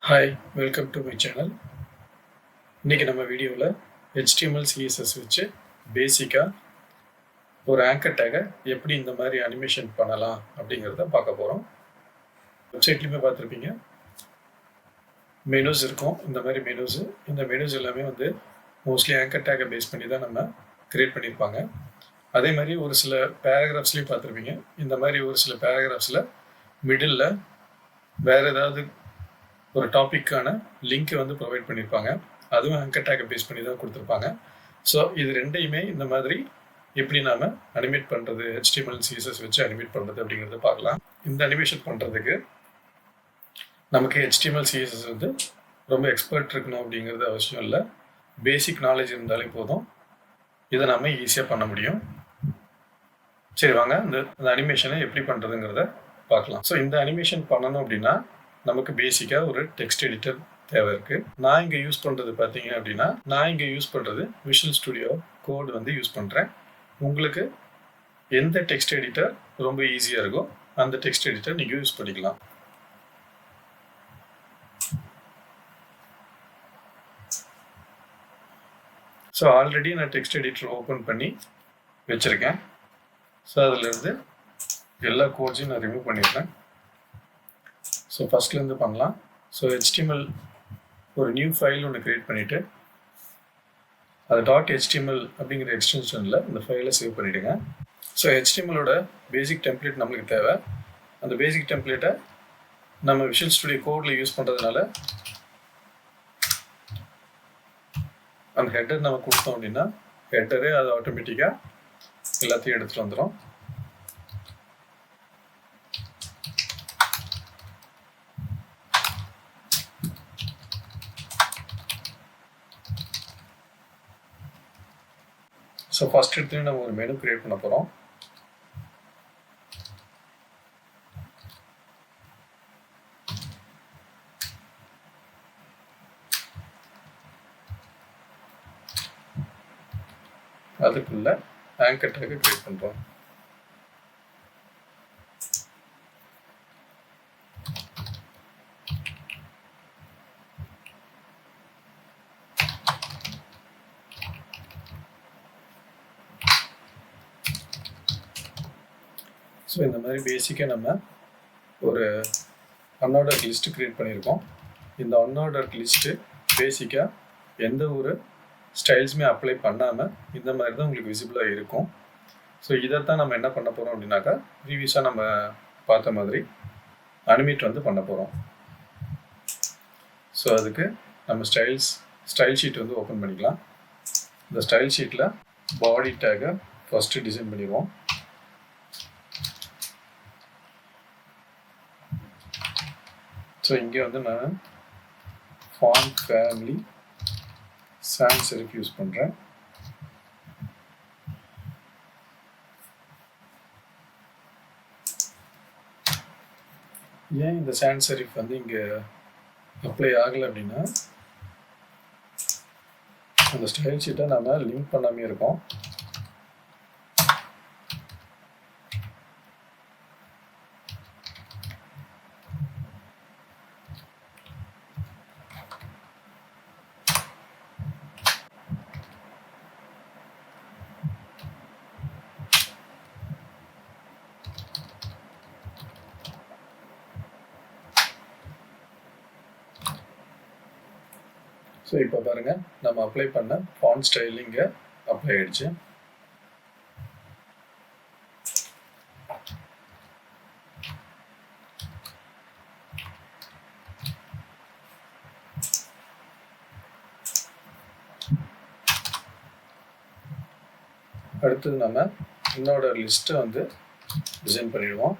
Hi, welcome to my channel. இன்றைக்கி நம்ம வீடியோவில் HTML CSS வச்சு பேசிக்காக ஒரு ஆங்கர் டேகை எப்படி இந்த மாதிரி அனிமேஷன் பண்ணலாம் அப்படிங்கிறத பார்க்க போகிறோம். வெப்சைட்லேயுமே பார்த்துருப்பீங்க, மெனுஸ் இருக்கும். இந்த மாதிரி இந்த மெனுஸ் எல்லாமே வந்து மோஸ்ட்லி ஆங்கர் டேகை பேஸ் பண்ணி தான் நம்ம க்ரியேட் பண்ணியிருப்பாங்க. அதே மாதிரி ஒரு சில பேராகிராஃப்ஸ்லேயும் பார்த்துருப்பீங்க. இந்த மாதிரி ஒரு சில பேராகிராஃப்ஸில் மிடில் வேறு ஏதாவது ஒரு டாப்பிக்கான லிங்க்கை வந்து ப்ரொவைட் பண்ணியிருப்பாங்க. அதுவும் ஆங்கர் டேகை பேஸ் பண்ணி தான் கொடுத்துருப்பாங்க. ஸோ இது ரெண்டையுமே இந்த மாதிரி எப்படி நாம் அனிமேட் பண்ணுறது, HTML CSS வச்சு அனிமேட் பண்ணுறது அப்படிங்கிறத பார்க்கலாம். இந்த அனிமேஷன் பண்ணுறதுக்கு நமக்கு HTML CSS வந்து ரொம்ப எக்ஸ்பர்ட் இருக்கணும் அப்படிங்கிறது அவசியம் இல்லை. பேசிக் நாலேஜ் இருந்தாலே போதும், இதை நாம் ஈஸியாக பண்ண முடியும். சரி, வாங்க இந்த அனிமேஷனை எப்படி பண்ணுறதுங்கிறத பார்க்கலாம். ஸோ இந்த அனிமேஷன் பண்ணணும் அப்படின்னா நமக்கு பேசிக்காக ஒரு டெக்ஸ்ட் எடிட்டர் தேவை இருக்குது. நான் இங்கே யூஸ் பண்ணுறது பார்த்தீங்க அப்படின்னா விஷுவல் ஸ்டுடியோ கோட் வந்து யூஸ் பண்ணுறேன். உங்களுக்கு எந்த டெக்ஸ்ட் எடிட்டர் ரொம்ப ஈஸியாக இருக்கோ அந்த டெக்ஸ்ட் எடிட்டர் நீங்கள் யூஸ் பண்ணிக்கலாம். ஸோ ஆல்ரெடி நான் டெக்ஸ்ட் எடிட்டர் ஓப்பன் பண்ணி வச்சுருக்கேன். ஸோ அதிலிருந்து எல்லா கோட்ஸையும் நான் ரிமூவ் பண்ணிடுறேன். ஸோ ஃபஸ்ட்லேருந்து பண்ணலாம். ஸோ HTML ஒரு நியூ ஃபைல் ஒன்று க்ரியேட் பண்ணிவிட்டு அது .html அப்படிங்கிற எக்ஸ்டென்ஷனில் இந்த ஃபைலை சேவ் பண்ணிவிடுங்க. ஸோ HTMLோட பேசிக் டெம்ப்ளேட் நம்மளுக்கு தேவை. அந்த பேசிக் டெம்ப்ளேட்டை நம்ம விஷுவல் ஸ்டுடியோ கோடில் யூஸ் பண்ணுறதுனால அந்த ஹெட்டர் நம்ம கொடுத்தோம் அப்படின்னா ஹெட்டரே அது ஆட்டோமேட்டிக்காக எல்லாத்தையும் எடுத்துகிட்டு வந்துடும். ஸோ ஃபஸ்ட் எடுத்து நம்ம ஒரு மெனு க்ரியேட் பண்ண போகிறோம். அதுக்குள்ள ஆங்கர் டேக் க்ரியேட் பண்ணுறோம். ஸோ இந்த மாதிரி பேசிக்காக நம்ம ஒரு அன்ஆர்டர் லிஸ்ட்டு க்ரியேட் பண்ணியிருக்கோம். இந்த அன்ஆர்டர் லிஸ்ட்டு பேசிக்காக எந்த ஒரு ஸ்டைல்ஸுமே அப்ளை பண்ணாமல் இந்த மாதிரி தான் உங்களுக்கு விசிபிளாக இருக்கும். ஸோ இதைத்தான் நம்ம என்ன பண்ண போகிறோம் அப்படின்னாக்கா, ப்ரீவியஸாக நம்ம பார்த்த மாதிரி அனிமேட் வந்து பண்ண போகிறோம். ஸோ அதுக்கு நம்ம ஸ்டைல் ஷீட் வந்து ஓப்பன் பண்ணிக்கலாம். இந்த ஸ்டைல் ஷீட்டில் பாடி டேகை ஃபஸ்ட்டு டிசைன் பண்ணிடுவோம். ஸோ இங்கே வந்து நான் font family sans serif use பண்ணுறேன். ஏன் இந்த சான்ஸ் செரிஃப் வந்து இங்கே அப்ளை ஆகலை அப்படின்னா, அந்த ஸ்டைல் ஷீட்டை நம்ம லிங்க் பண்ணாமே இருக்கோம். ஸோ இப்போ பாருங்கள், நம்ம அப்ளை பண்ண ஃபாண்ட் ஸ்டைல் இங்கே அப்ளை ஆகிடுச்சு. அடுத்தது நம்ம இன்னோட லிஸ்ட்டை வந்து டிசைன் பண்ணிடுவோம்.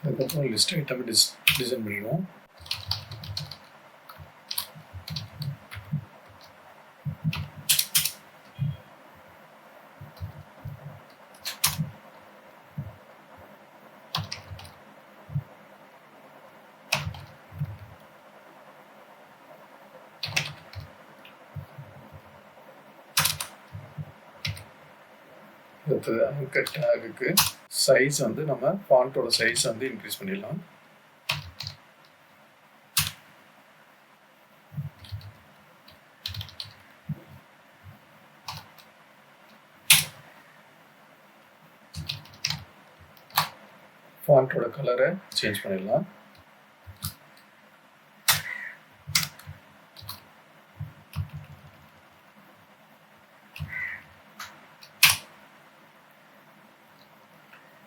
அதுக்கப்புறம் லிஸ்ட் ஐட்டம் டிசைன் பண்ணிடுவோம். அடுத்தது anchor tagக்கு சைஸ் வந்து நம்ம ஃபாண்டோட சைஸ் வந்து இன்க்ரீஸ் பண்ணிடலாம். ஃபாண்டோட கலரை சேஞ்ச் பண்ணிடலாம்.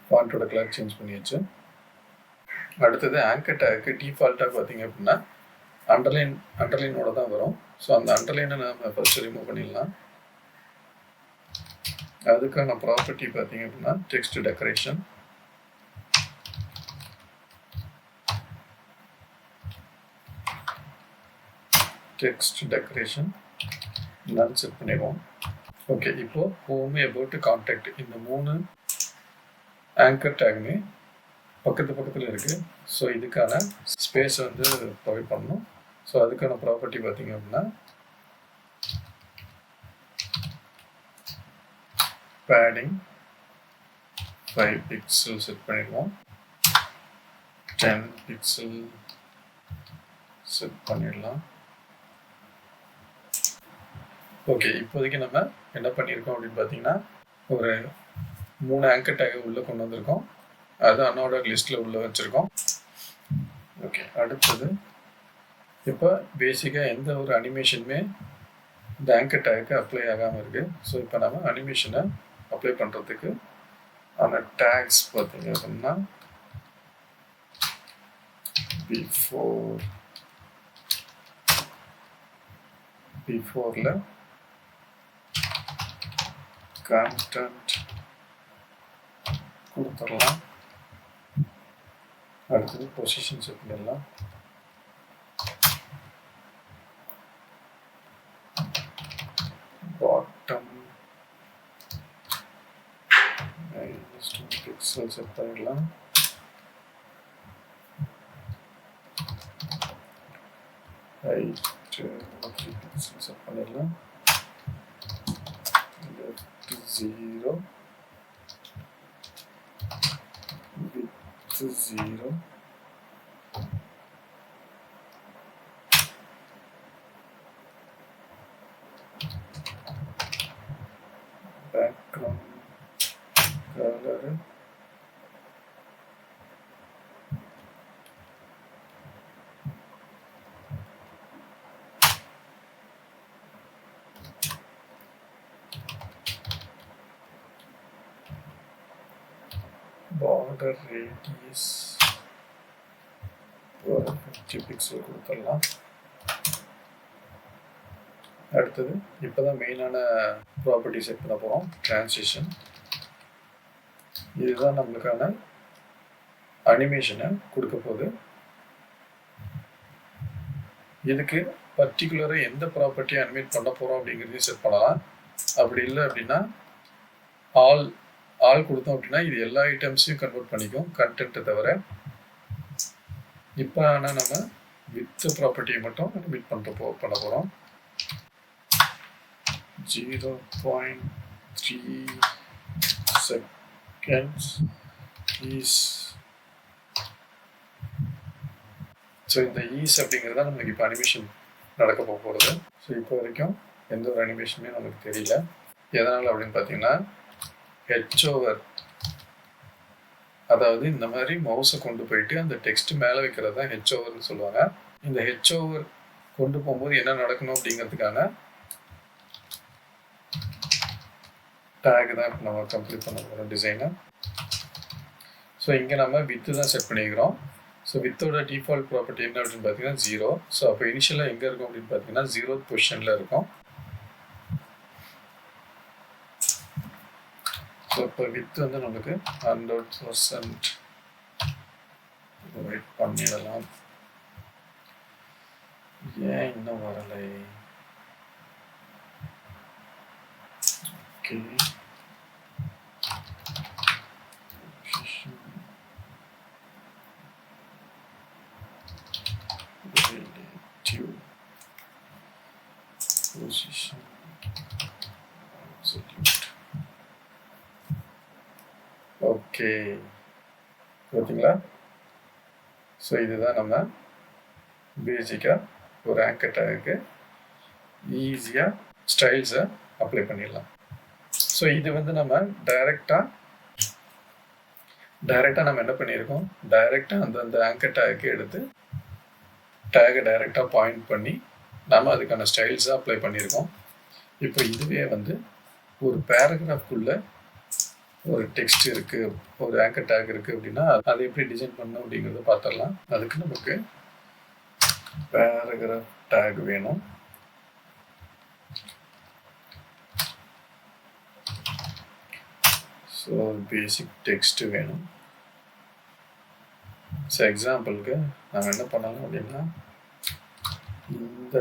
ஃபாண்டோட கலர் சேஞ்ச் பண்ணியாச்சு. அடுத்தது ஆங்கர் டேக்கு டிஃபால்ட்டாக பார்த்தீங்க அப்படின்னா அண்டர்லைனோட தான் வரும். ஸோ அந்த அண்டர்லைனை நம்ம ஃபர்ஸ்ட் ரிமூவ் பண்ணிடலாம். அதுக்கான ப்ராப்பர்ட்டி பார்த்தீங்க அப்படின்னா டெக்ஸ்ட் டெக்கரேஷன், நன் செட் பண்ணிடுவோம். ஓகே, இப்போ ஹோம், அபவுட், கான்டாக்ட் இந்த 3 ஆங்கர் டேக்குமே பக்கத்தில் இருக்குது. ஸோ இதுக்கான ஸ்பேஸ் வந்து ப்ரொவைட் பண்ணணும். ஸோ அதுக்கான ப்ராப்பர்ட்டி பார்த்தீங்க அப்படின்னா பேடிங் 5 பிக்சல் செட் பண்ணிடுவோம். 10 பிக்சல் செட் பண்ணிடலாம். ஓகே, இப்போதைக்கு நம்ம என்ன பண்ணியிருக்கோம் அப்படின்னு பார்த்தீங்கன்னா ஒரு 3 ஆங்கர் டேக்கை உள்ளே கொண்டு வந்திருக்கோம். அது அன்ஆர்டர் லிஸ்ட்டில் உள்ளே வச்சுருக்கோம். ஓகே, அடுத்தது இப்போ பேசிக்காக எந்த ஒரு அனிமேஷனுமே இந்த ஆங்கர் டேக்கு அப்ளை ஆகாமல் இருக்குது. ஸோ இப்போ நம்ம அனிமேஷனை அப்ளை பண்ணுறதுக்கு ஆன டேக்ஸ் பார்த்தீங்க அப்படின்னா பிஃபோரில் கண்டென்ட் கொடுத்துடலாம். அடுத்தது பொசிஷன் செட் பண்ணிடலாம். பாட்டம் -2 பிக்சல் செட் பண்ணிடலாம். ஹைட் 3 பிக்சல் செட் பண்ணிடலாம். 0 0 background color border radius ஒரு 50 பிக்சல் கொடுத்துடலாம். அடுத்தது இப்போ தான் மெயினான ப்ராப்பர்ட்டி செட் பண்ண போகிறோம், டிரான்சிஷன். இதுதான் நம்மளுக்கான அனிமேஷனை கொடுக்க போகுது. இதுக்கு பர்டிகுலராக எந்த ப்ராப்பர்ட்டியை அனிமேட் பண்ண போகிறோம் அப்படிங்கிறதையும் செட் பண்ணலாம். அப்படி இல்லை அப்படின்னா ஆல் கொடுத்தோம் அப்படின்னா இது எல்லா ஐட்டம்ஸையும் கன்வெர்ட் பண்ணிக்கும், கண்டென்ட்டை தவிர. இப்போ ஆனால் நம்ம வித் ப்ராப்பர்ட்டியை மட்டும் அனிமேட் பண்ண போகிறோம். 0.3 seconds is. ஸோ இந்த ஈஸ் அப்படிங்கிறது தான் நம்மளுக்கு இப்போ அனிமேஷன் நடக்க போகிறது. ஸோ இப்போ வரைக்கும் எந்த ஒரு அனிமேஷனுமே நமக்கு தெரியல. எதனால் அப்படின்னு பார்த்தீங்கன்னா ஹெச்ஓவர், அதாவது இந்த மாதிரி மவுஸை கொண்டு போயிட்டு அந்த டெக்ஸ்ட் மேலே வைக்கிறது தான் ஹெச்ஓவர்னு சொல்லுவாங்க. இந்த ஹெச்ஓவர் கொண்டு போகும்போது என்ன நடக்கணும் அப்படிங்கிறதுக்கான டேக் தான் இப்போ நம்ம கம்ப்ளீட் பண்ண போகிறோம் டிசைனை. ஸோ இங்கே நம்ம வித்து தான் செட் பண்ணிக்கிறோம். ஸோ வித்தோட டிஃபால்ட் ப்ராப்பர்ட்டி என்ன அப்படின்னு பார்த்தீங்கன்னா 0. ஸோ அப்போ இனிஷியலாக எங்கே இருக்கும் அப்படின்னு பார்த்தீங்கன்னா 0th பொசிஷனில் இருக்கும். ஸோ இப்போ வித் வந்து நம்மளுக்கு 100% வெயிட் பண்ணிடலாம். ஏன் இன்னும் வரலை? Okay, position absolute. ஓகே, பார்த்தீங்களா? ஸோ இதுதான் நம்ம பேசிக்காக ஒரு ஆங்கர் டேகுக்கு ஈஸியாக ஸ்டைல்ஸை அப்ளை பண்ணிடலாம். ஸோ இது வந்து நம்ம டைரெக்டாக நம்ம என்ன பண்ணியிருக்கோம், டைரெக்டாக அந்த ஆங்கர் டேக்கு எடுத்து டேகை டைரெக்டாக பாயிண்ட் பண்ணி நம்ம அதுக்கான ஸ்டைல்ஸை அப்ளை பண்ணியிருக்கோம். இப்போ இதுவே வந்து ஒரு பேராகிராஃப்குள்ளே ஒரு டெக்ஸ்ட் இருக்குது, ஒரு ஆங்கர் டேக் இருக்குது அப்படின்னா அதை எப்படி டிசைன் பண்ணணும் அப்படிங்கிறத பார்த்துடலாம். அதுக்கு நமக்கு பேராகிராஃப் டேக் வேணும். ஸோ பேசிக் டெக்ஸ்ட்டு வேணும். ஸோ எக்ஸாம்பிளுக்கு நம்ம என்ன பண்ணலாம் அப்படின்னா இந்த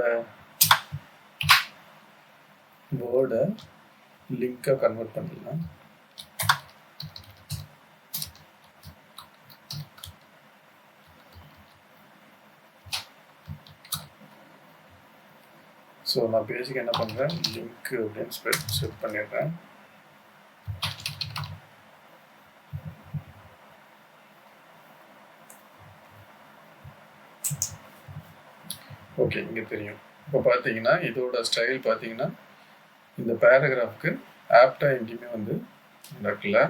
வேர்டை லிங்காக கன்வெர்ட் பண்ணிடலாம். ஸோ நான் பேசிக் என்ன பண்ணுறேன், லிங்க் அப்படின்னு செட் பண்ணிடுறேன். ஓகே, இங்கே தெரியும். இப்போ பார்த்தீங்கன்னா இதோட ஸ்டைல் பார்த்தீங்கன்னா இந்த பேராகிராஃப்க்கு ஆப்டாக எங்கேயுமே வந்து நடக்கல.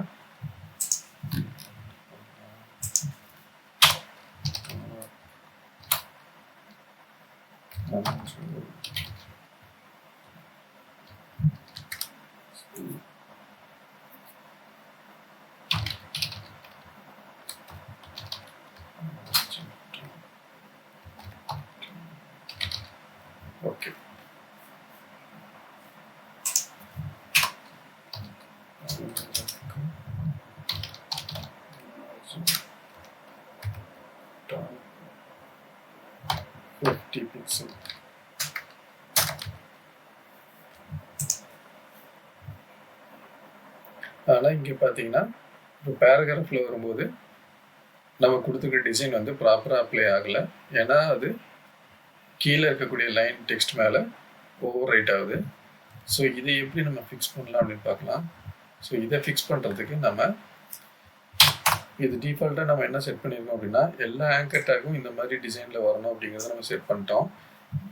Okay, pixel. ஆனால் இங்கே பார்த்தீங்கன்னா இப்போ பேராகிராஃபில் வரும்போது நம்ம கொடுத்துருக்க டிசைன் வந்து ப்ராப்பராக அப்ளை ஆகலை. ஏன்னா அது கீழே இருக்கக்கூடிய லைன் டெக்ஸ்ட் மேலே ஓவர் ரைட் ஆகுது. ஸோ இதை எப்படி நம்ம ஃபிக்ஸ் பண்ணலாம் அப்படின்னு பார்க்கலாம். ஸோ இதை ஃபிக்ஸ் பண்ணுறதுக்கு நம்ம இது டிஃபால்ட்டாக நம்ம என்ன செட் பண்ணியிருக்கோம் அப்படின்னா எல்லா ஆங்கர் டேக்கும் இந்த மாதிரி டிசைனில் வரணும் அப்படிங்கிறத நம்ம செட் பண்ணிட்டோம்.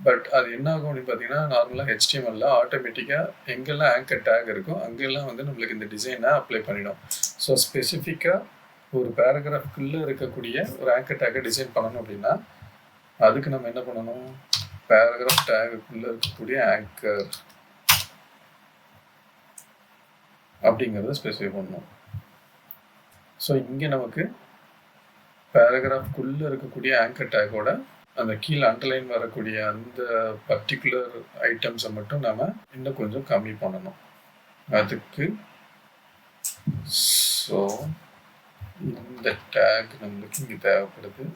பட் அது என்ன ஆகும் அப்படின்னு பார்த்தீங்கன்னா நார்மலாக HTML ஆட்டோமேட்டிக்காக எங்கெல்லாம் ஆங்கர் டேக் இருக்கோ அங்கெல்லாம் வந்து நம்மளுக்கு இந்த டிசைனை அப்ளை பண்ணிடும். ஸோ ஸ்பெசிஃபிக்காக ஒரு பேராகிராஃப்குள்ளே இருக்கக்கூடிய ஒரு ஆங்கர் டேக்கை டிசைன் பண்ணணும் அப்படின்னா அதுக்கு நம்ம என்ன பண்ணணும், பேராகிராஃப் டேக்குள்ளே இருக்கக்கூடிய ஆங்கர் அப்படிங்கிறத ஸ்பெசிஃபை பண்ணணும். ஸோ இங்கே நமக்கு பேராகிராஃப்குள்ளே இருக்கக்கூடிய ஆங்கர் டேக்கோட அந்த கீழே அண்டர்லைன் வரக்கூடிய அந்த பர்டிகுலர் ஐட்டம்ஸை மட்டும் நம்ம இன்னும் கொஞ்சம் கம்மி பண்ணணும். அதுக்கு ஸோ இந்த டேக் நம்மளுக்கு இங்கே தேவைப்படுது.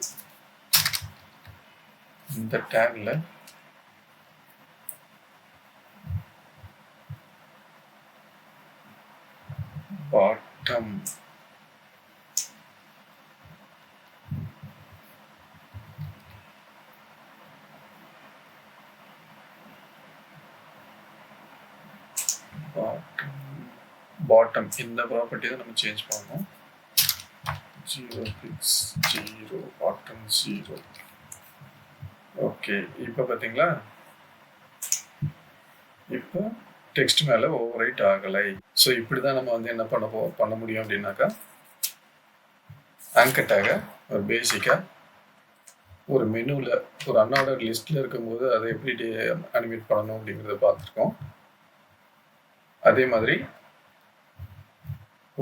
இந்த டேக்ல பாட்டம் பாட்டம் இந்த ப்ராப்பர்ட்டி தான் நம்ம சேஞ்ச் பண்ணணும். 0 pix 0 பாட்டம் 0. ஓகே, இப்போ பார்த்தீங்களா இப்போ டெக்ஸ்ட் மேலே ஓவர் ரைட் ஆகலை. ஸோ இப்படி தான் நம்ம வந்து என்ன பண்ண முடியும் அப்படின்னாக்கா ஆங்கர் டேகை ஒரு பேசிக்காக ஒரு மெனுவில் ஒரு அன்ஆர்டர் லிஸ்ட்டில் இருக்கும்போது அதை எப்படி அனிமேட் பண்ணணும் அப்படிங்கிறத பார்த்துருக்கோம். அதே மாதிரி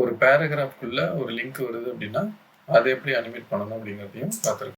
ஒரு பேராகிராஃப்குள்ளே ஒரு லிங்க் வருது அப்படின்னா அதை எப்படி அனிமேட் பண்ணணும் அப்படிங்கிறதையும் பார்த்துருக்கோம்.